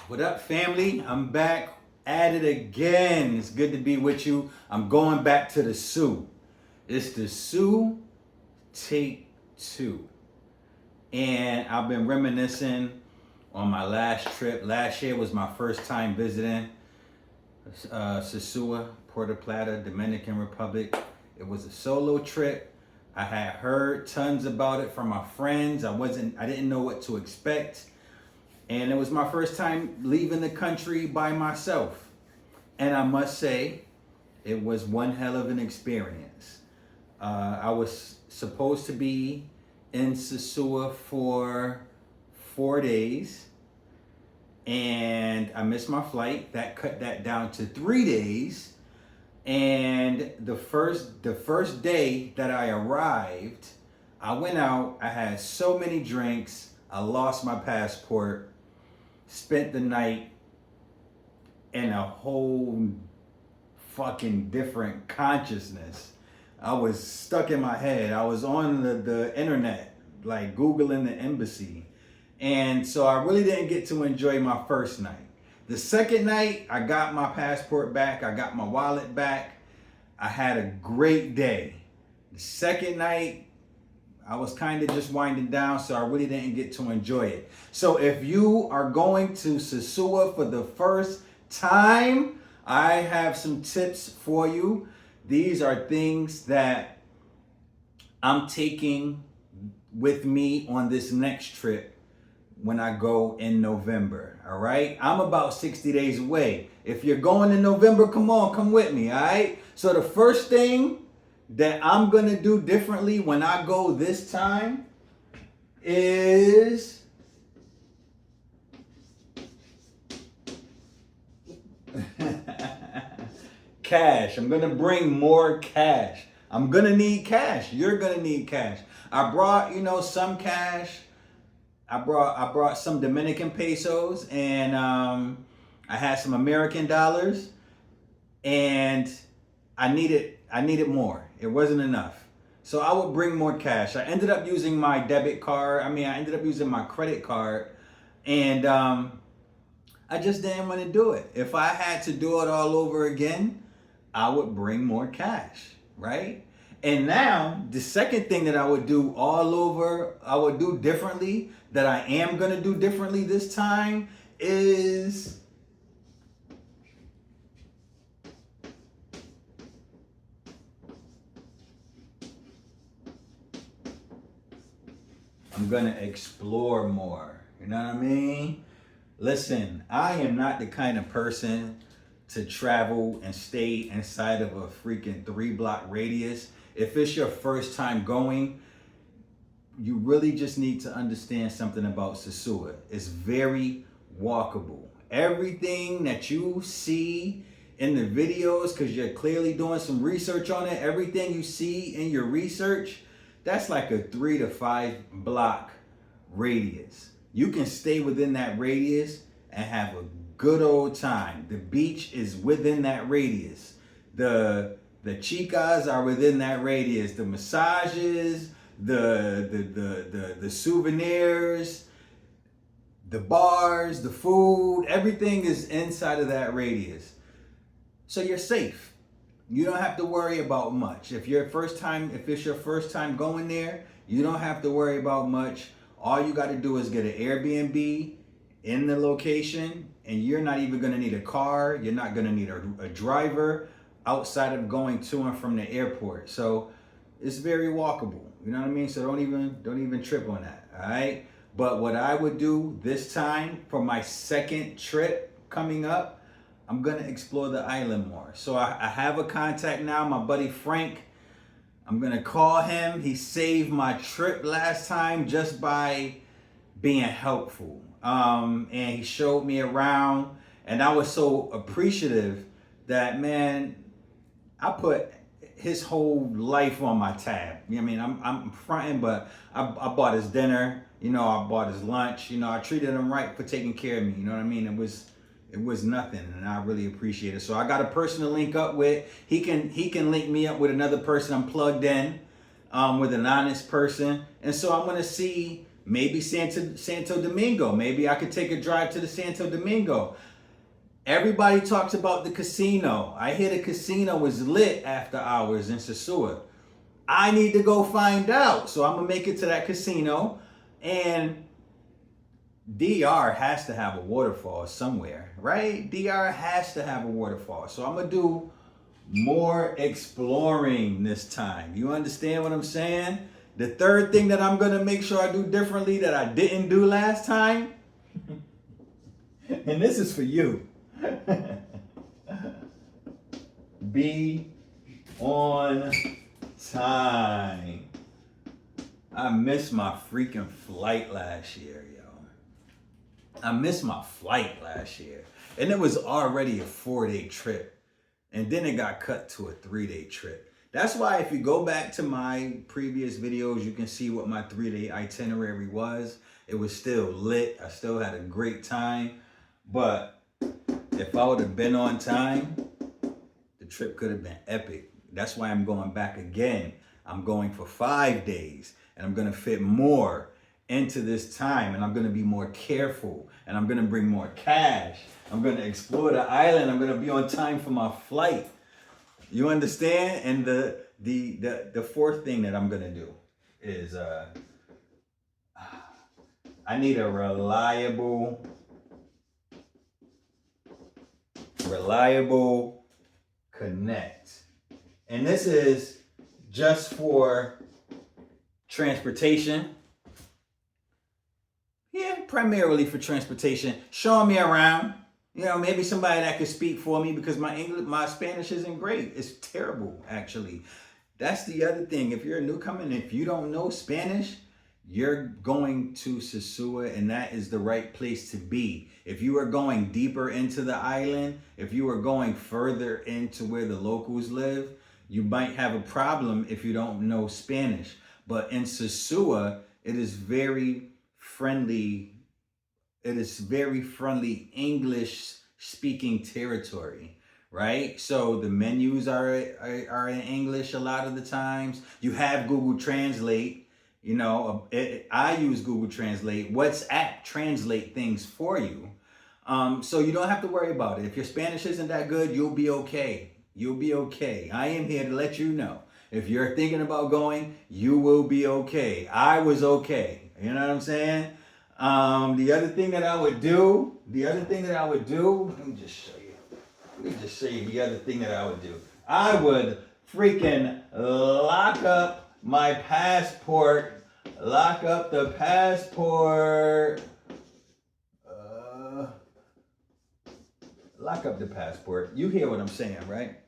What up, family? I'm back at it again. It's good to be with you. I'm going back to the Soo. It's the Sosua Take 2. And I've been reminiscing on my last trip. Last year was my first time visiting Sosúa, Puerto Plata, Dominican Republic. It was a solo trip. I had heard tons about it from my friends. I didn't know what to expect. And it was my first time leaving the country by myself. And I must say, it was one hell of an experience. I was supposed to be in Sosúa for 4 days. And I missed my flight. That cut that down to 3 days. And the first day that I arrived, I went out. I had so many drinks. I lost my passport. Spent the night in a whole fucking different consciousness. I was stuck in my head. I was on the internet, like Googling the embassy. And so I really didn't get to enjoy my first night. The second night, I got my passport back. I got my wallet back. I had a great day. The second night, I was kind of just winding down, so I really didn't get to enjoy it. So if you are going to Sosúa for the first time, I have some tips for you. These are things that I'm taking with me on this next trip when I go in November, all right? I'm about 60 days away. If you're going in November, come on, come with me, all right? So the first thing that I'm gonna do differently when I go this time is cash. I'm gonna bring more cash. I'm gonna need cash. You're gonna need cash. I brought, some cash. I brought some Dominican pesos, and I had some American dollars, and I needed more. It wasn't enough. So I would bring more cash. I ended up using my debit card. I ended up using my credit card, and I just didn't want to do it. If I had to do it all over again, I would bring more cash, right? And now, the second thing that I would do I would do differently, that I am going to do differently this time, is I'm going to explore more. You know what I mean? Listen, I am not the kind of person to travel and stay inside of a freaking 3-block radius. If it's your first time going, you really just need to understand something about Sosúa. It's very walkable. Everything that you see in the videos, because you're clearly doing some research on it, everything you see in your research, that's like a 3 to 5 block radius. You can stay within that radius and have a good old time. The beach is within that radius. The chicas are within that radius. The massages, the souvenirs, the bars, the food, everything is inside of that radius. So you're safe. You don't have to worry about much. If it's your first time going there, you don't have to worry about much. All you got to do is get an Airbnb in the location, and you're not even going to need a car. You're not going to need a driver outside of going to and from the airport. So it's very walkable. You know what I mean? So don't even trip on that. All right. But what I would do this time for my second trip coming up, I'm going to explore the island more. So I have a contact now, my buddy Frank. I'm going to call him. He saved my trip last time just by being helpful. And he showed me around, and I was so appreciative that, man, I put his whole life on my tab. You know what I mean? I'm fronting, but I bought his dinner. I bought his lunch. I treated him right for taking care of me. You know what I mean? It was nothing, and I really appreciate it. So I got a person to link up with. He can link me up with another person I'm plugged in, with an honest person. And so I'm gonna see Maybe Santo Domingo. Maybe I could take a drive to the Santo Domingo. Everybody talks about the casino. I hear the casino is lit after hours in Sosua. I need to go find out. So I'm gonna make it to that casino, and DR has to have a waterfall somewhere, right? DR has to have a waterfall. So I'm gonna do more exploring this time. You understand what I'm saying? The third thing that I'm gonna make sure I do differently that I didn't do last time, and this is for you. Be on time. I missed my freaking flight last year, yo. I missed my flight last year. And it was already a 4-day trip. And then it got cut to a 3-day trip. That's why if you go back to my previous videos, you can see what my 3-day itinerary was. It was still lit. I still had a great time. But if I would have been on time, the trip could have been epic. That's why I'm going back again. I'm going for 5 days, and I'm going to fit more into this time, and I'm going to be more careful, and I'm going to bring more cash. I'm going to explore the island. I'm going to be on time for my flight. You understand? And the fourth thing that I'm going to do is I need a reliable connect. And this is just for transportation. Yeah, primarily for transportation. Showing me around. You know, maybe somebody that could speak for me, because my Spanish isn't great. It's terrible, actually. That's the other thing. If you're a newcomer and if you don't know Spanish, you're going to Sosua, and that is the right place to be. If you are going deeper into the island, if you are going further into where the locals live, you might have a problem if you don't know Spanish. But in Sosua, it is very friendly. It is very friendly English speaking territory, right? So the menus are in English a lot of the times. You have Google Translate. You know, I use Google Translate. WhatsApp translate things for you. So you don't have to worry about it. If your Spanish isn't that good, you'll be okay. You'll be okay. I am here to let you know. If you're thinking about going, you will be okay. I was okay. You know what I'm saying? The other thing that I would do, let me just show you the other thing that I would do. I would freaking lock up my passport, lock up the passport, lock up the passport. You hear what I'm saying, right?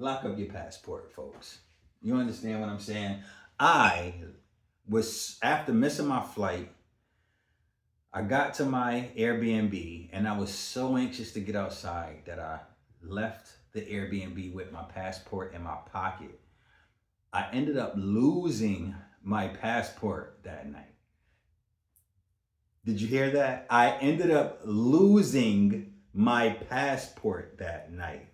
Lock up your passport, folks. You understand what I'm saying? I was, after missing my flight, I got to my Airbnb, and I was so anxious to get outside that I left the Airbnb with my passport in my pocket. I ended up losing my passport that night. Did you hear that? I ended up losing my passport that night.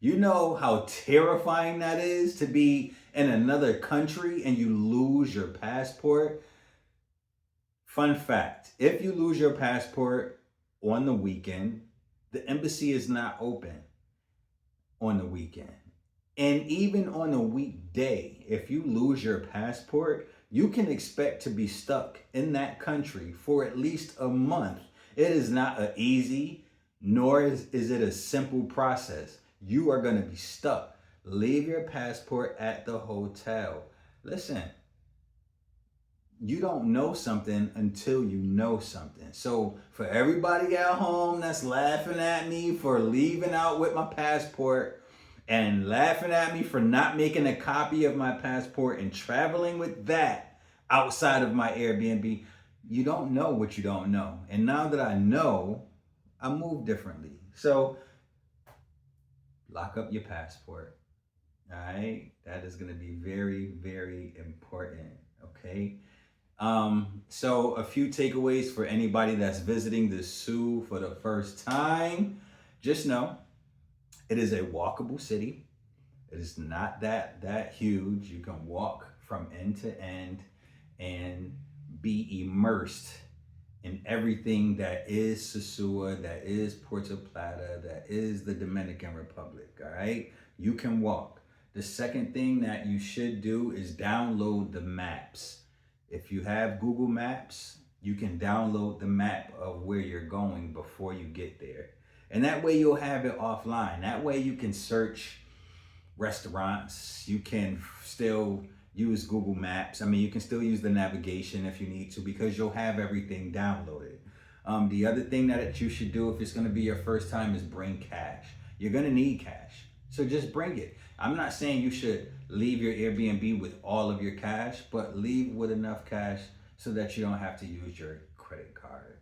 You know how terrifying that is, to be in another country and you lose your passport? Fun fact, if you lose your passport on the weekend, the embassy is not open on the weekend. And even on a weekday, if you lose your passport, you can expect to be stuck in that country for at least a month. It is not an easy, nor is it a simple process. You are going to be stuck. Leave your passport at the hotel. Listen, you don't know something until you know something. So for everybody at home that's laughing at me for leaving out with my passport, and laughing at me for not making a copy of my passport and traveling with that outside of my Airbnb, you don't know what you don't know. And now that I know, I move differently. So lock up your passport. All right, that is going to be very, very important. Okay. So a few takeaways for anybody that's visiting the Sosúa for the first time. Just know it is a walkable city. It is not that huge. You can walk from end to end and be immersed in everything that is Sosúa, that is Puerto Plata, that is the Dominican Republic, all right? You can walk. The second thing that you should do is download the maps. If you have Google Maps, you can download the map of where you're going before you get there. And that way you'll have it offline. That way you can search restaurants. You can still use Google Maps. I mean, you can still use the navigation if you need to, because you'll have everything downloaded. The other thing that you should do if it's going to be your first time is bring cash. You're going to need cash. So just bring it. I'm not saying you should leave your Airbnb with all of your cash, but leave with enough cash so that you don't have to use your credit card.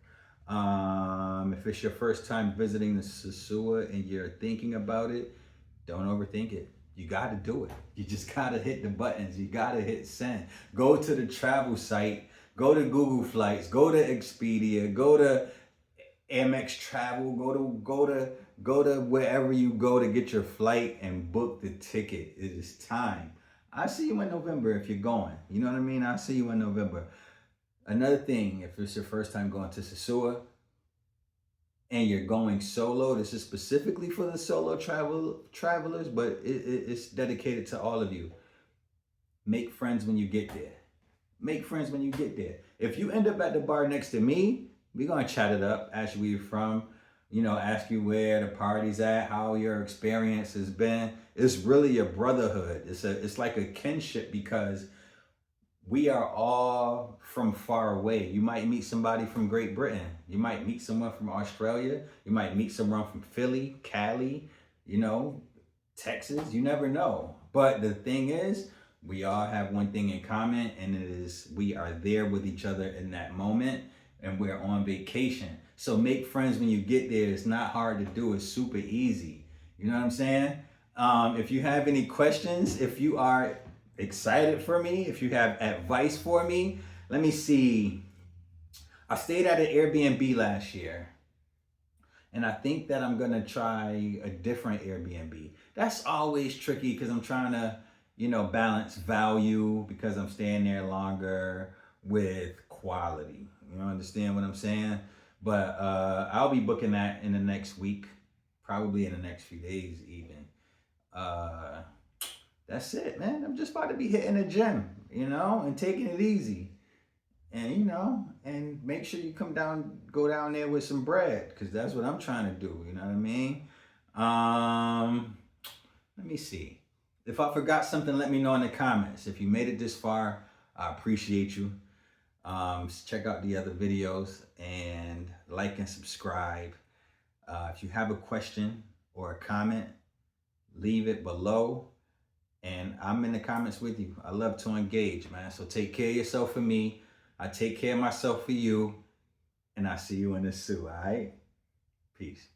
If it's your first time visiting the Sosúa and you're thinking about it, don't overthink it. You got to do it. You just got to hit the buttons. You got to hit send. Go to the travel site. Go to Google Flights. Go to Expedia. Go to Amex Travel. Go to wherever you go to get your flight and book the ticket. It is time. I'll see you in November if you're going. You know what I mean? I'll see you in November. Another thing, if it's your first time going to Sosúa and you're going solo, this is specifically for the solo travelers, but it's dedicated to all of you. Make friends when you get there. Make friends when you get there. If you end up at the bar next to me, we're going to chat it up, ask you where you're from, ask you where the party's at, how your experience has been. It's really a brotherhood. It's like a kinship, because we are all from far away. You might meet somebody from Great Britain. You might meet someone from Australia. You might meet someone from Philly, Cali, Texas. You never know. But the thing is, we all have one thing in common, and it is we are there with each other in that moment, and we're on vacation. So make friends when you get there. It's not hard to do. It's super easy. You know what I'm saying? If you have any questions, if you are excited for me, if you have advice for me, let me see. I stayed at an Airbnb last year, and I think that I'm gonna try a different Airbnb. That's always tricky because I'm trying to, balance value, because I'm staying there longer, with quality. You understand what I'm saying? But I'll be booking that in the next week, probably in the next few days even. That's it, man. I'm just about to be hitting the gym, and taking it easy. And, and make sure you go down there with some bread, because that's what I'm trying to do. You know what I mean? Let me see. If I forgot something, let me know in the comments. If you made it this far, I appreciate you. Check out the other videos and like and subscribe. If you have a question or a comment, leave it below. And I'm in the comments with you. I love to engage, man. So take care of yourself for me. I take care of myself for you. And I see you in the Sosúa, all right? Peace.